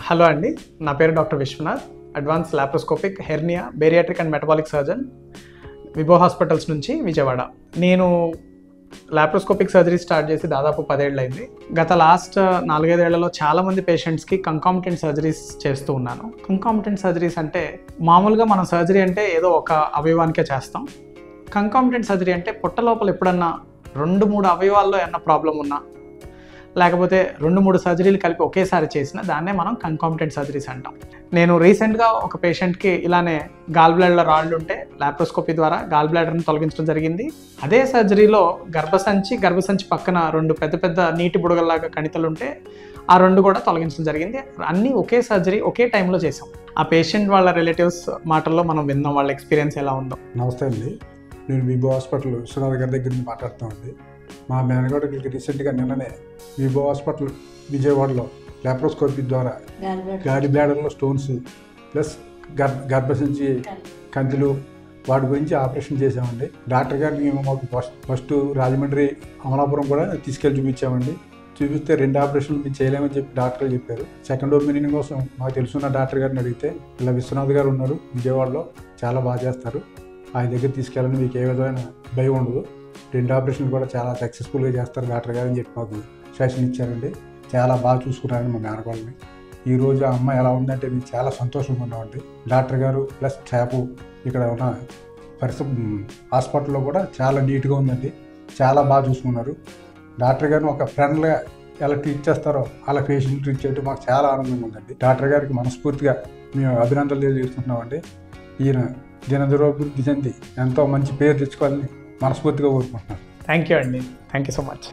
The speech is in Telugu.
హలో అండి, నా పేరు doctor Vishwanath, advance laparoscopic hernia bariatric and metabolic surgeon, Vibho hospitals నుంచి విజయవాడ. నేను లాప్రోస్కోపిక్ సర్జరీ స్టార్ట్ చేసి దాదాపు 10 ఏళ్ళు అయింది. గత లాస్ట్ 4-5 ఏళ్లలో చాలామంది పేషెంట్స్కి కంకామిటెంట్ సర్జరీస్ చేస్తూ ఉన్నాను. కంకామిటెంట్ సర్జరీస్ అంటే మామూలుగా మనం సర్జరీ అంటే ఏదో ఒక అవయవానికే చేస్తాం. కంకామిటెంట్ సర్జరీ అంటే పొట్ట లోపల ఎప్పుడన్నా 2-3 అవయవాల్లో ఏమన్నా ప్రాబ్లం ఉన్నా, లేకపోతే 2-3 సర్జరీలు కలిపి ఒకేసారి చేసిన దాన్నే మనం కంకామిటెంట్ సర్జరీస్ అంటాం. నేను రీసెంట్గా ఒక పేషెంట్కి ఇలానే గాల్ బ్లాడర్లో రాళ్ళు ఉంటే లాప్రోస్కోపీ ద్వారా గాల్ బ్లాడర్ని తొలగించడం జరిగింది. అదే సర్జరీలో గర్భసంచి పక్కన 2 పెద్ద నీటి బుడగల్లాగా కణితలు ఉంటే ఆ 2 కూడా తొలగించడం జరిగింది. అన్నీ ఒకే సర్జరీ ఒకే టైంలో చేసాం. ఆ పేషెంట్ వాళ్ళ రిలేటివ్స్ మాటల్లో మనం విన్నాం వాళ్ళ ఎక్స్పీరియన్స్ ఎలా ఉందో. నమస్తే అండి, నేను విభో హాస్పిటల్ విశ్వనాథ్ గారి దగ్గర నుంచి మాట్లాడుతామండి. మా మేనగోడకి రీసెంట్గా నిన్ననే విభో హాస్పిటల్ విజయవాడలో లాప్రోస్కోపీ ద్వారా గాలి బ్లాడర్లో స్టోన్స్ ప్లస్ గర్భసంచి కంతులు వాటి గురించి ఆపరేషన్ చేసామండి. డాక్టర్ గారిని మేము మాకు ఫస్ట్ రాజమండ్రి అమలాపురం కూడా తీసుకెళ్ళి చూపించామండి. చూపిస్తే 2 ఆపరేషన్లు మేము చేయలేమని చెప్పి డాక్టర్ చెప్పారు. సెకండ్ ఒపీనియన్ కోసం మాకు తెలుసున్న డాక్టర్ గారిని అడిగితే ఇలా విశ్వనాథ్ గారు ఉన్నారు విజయవాడలో, చాలా బాగా చేస్తారు, ఆయన దగ్గర తీసుకెళ్ళని మీకు ఏ విధమైన భయం ఉండదు, 2 ఆపరేషన్లు కూడా చాలా సక్సెస్ఫుల్గా చేస్తారు డాక్టర్ గారు అని చెప్పి మాకు సజెషన్ ఇచ్చారండి. చాలా బాగా చూసుకున్నారని మా మేనకోళ్ళని. ఈరోజు ఆ అమ్మాయి ఎలా ఉందంటే మేము చాలా సంతోషంగా ఉన్నామండి. డాక్టర్ గారు ప్లస్ స్టాఫ్ ఇక్కడ ఉన్న హాస్పిటల్లో కూడా చాలా నీట్గా ఉందండి, చాలా బాగా చూసుకున్నారు. డాక్టర్ గారిని ఒక ఫ్రెండ్గా ఎలా ట్రీట్ చేస్తారో అలా పేషెంట్ ట్రీట్ చేయడం మాకు చాలా ఆనందంగా ఉందండి. డాక్టర్ గారికి మనస్ఫూర్తిగా మేము అభినందనలు తెలియజేస్తున్నామండి. ఈయన దినదిరోభివృద్ధి చెంది ఎంతో మంచి పేరు తెచ్చుకోవాలని మనస్ఫూర్తిగా కోరుకుంటున్నాను. థ్యాంక్ యూ అండి, థ్యాంక్ యూ సో మచ్.